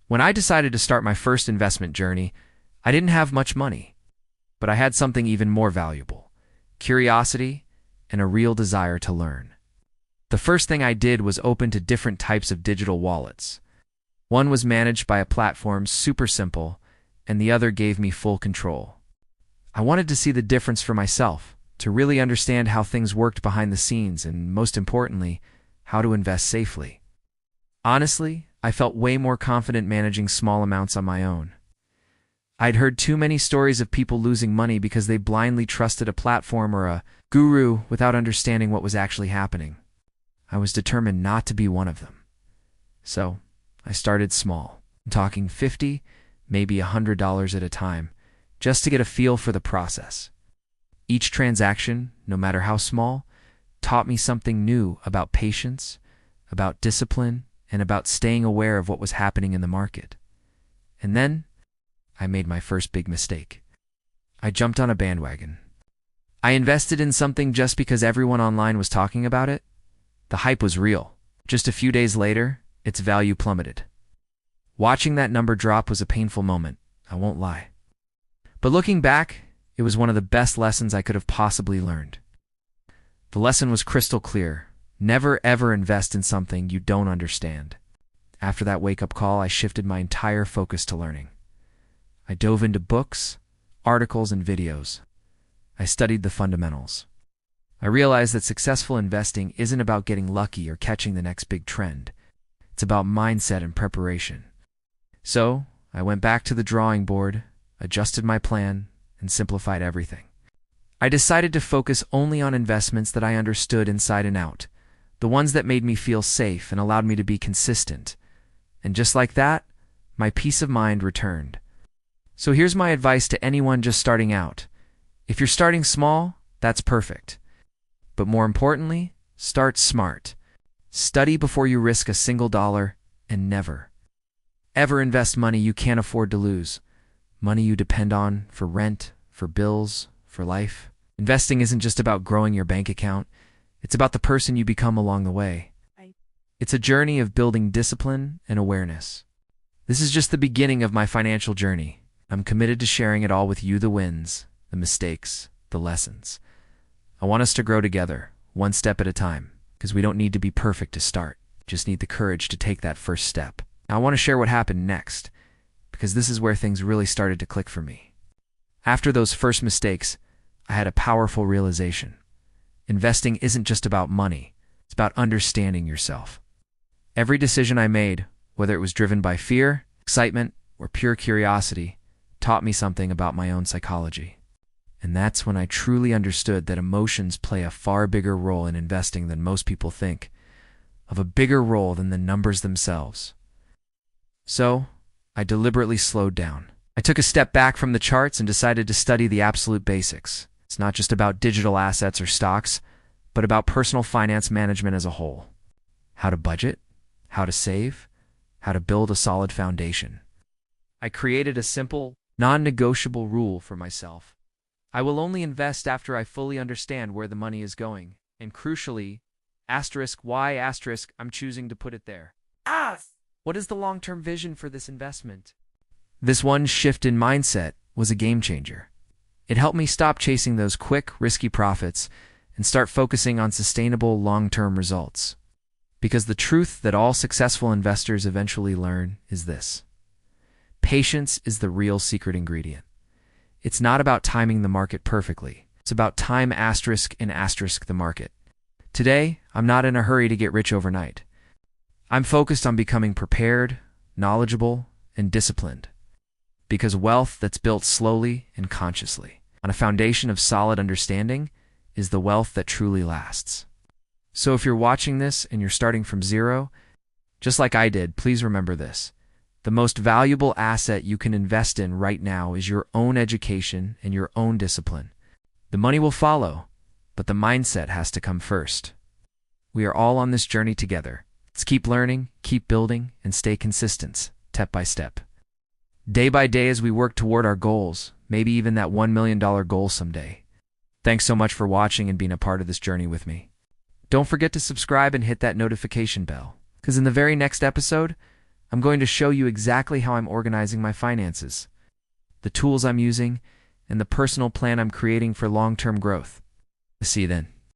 When I decided to start my first investment journey, I didn't have much money, but I had something even more valuable: curiosity and a real desire to learn. The first thing I did was open to different types of digital wallets. One was managed by a platform super simple, and the other gave me full control. I wanted to see the difference for myself, to really understand how things worked behind the scenes, and most importantly, how to invest safely. Honestly, I felt way more confident managing small amounts on my own. I'd heard too many stories of people losing money because they blindly trusted a platform or a guru without understanding what was actually happening. I was determined not to be one of them. So, I started small, talking $50, maybe $100 at a time, just to get a feel for the process. Each transaction, no matter how small, taught me something new about patience, about discipline, and about staying aware of what was happening in the market. And then, I made my first big mistake. I jumped on a bandwagon. I invested in something just because everyone online was talking about it. The hype was real. Just a few days later, its value plummeted. Watching that number drop was a painful moment, I won't lie. But looking back, it was one of the best lessons I could have possibly learned. The lesson was crystal clear: never ever invest in something you don't understand. After that wake-up call, I shifted my entire focus to learning. I dove into books, articles, and videos. I studied the fundamentals. I realized that successful investing isn't about getting lucky or catching the next big trend. It's about mindset and preparation. So, I went back to the drawing board, adjusted my plan, and simplified everything. I decided to focus only on investments that I understood inside and out, the ones that made me feel safe and allowed me to be consistent. And just like that, my peace of mind returned. So here's my advice to anyone just starting out. If you're starting small, that's perfect. But more importantly, start smart. Study before you risk a single dollar, and never, ever invest money you can't afford to lose. Money you depend on for rent, for bills, for life. Investing isn't just about growing your bank account. It's about the person you become along the way. It's a journey of building discipline and awareness. This is just the beginning of my financial journey. I'm committed to sharing it all with you: the wins, the mistakes, the lessons. I want us to grow together, one step at a time, because we don't need to be perfect to start. Just need the courage to take that first step. Now, I want to share what happened next, because this is where things really started to click for me. After those first mistakes, I had a powerful realization. Investing isn't just about money. It's about understanding yourself. Every decision I made, whether it was driven by fear, excitement, or pure curiosity, taught me something about my own psychology. And that's when I truly understood that emotions play a far bigger role in investing than most people think, of a bigger role than the numbers themselves. So, I deliberately slowed down. I took a step back from the charts and decided to study the absolute basics. It's not just about digital assets or stocks, but about personal finance management as a whole. How to budget, how to save, how to build a solid foundation. I created a simple, non-negotiable rule for myself. I will only invest after I fully understand where the money is going, and crucially, why I'm choosing to put it there. What is the long-term vision for this investment? This one shift in mindset was a game changer. It helped me stop chasing those quick, risky profits and start focusing on sustainable, long-term results. Because the truth that all successful investors eventually learn is this: patience is the real secret ingredient. It's not about timing the market perfectly. It's about time the market. Today, I'm not in a hurry to get rich overnight. I'm focused on becoming prepared, knowledgeable, and disciplined. Because wealth that's built slowly and consciously, on a foundation of solid understanding, is the wealth that truly lasts. So if you're watching this and you're starting from zero, just like I did, please remember this: the most valuable asset you can invest in right now is your own education and your own discipline. The money will follow, but the mindset has to come first. We are all on this journey together. Let's keep learning, keep building, and stay consistent, step by step. Day by day as we work toward our goals, maybe even that $1 million goal someday. Thanks so much for watching and being a part of this journey with me. Don't forget to subscribe and hit that notification bell, because in the very next episode, I'm going to show you exactly how I'm organizing my finances, the tools I'm using, and the personal plan I'm creating for long-term growth. See you then.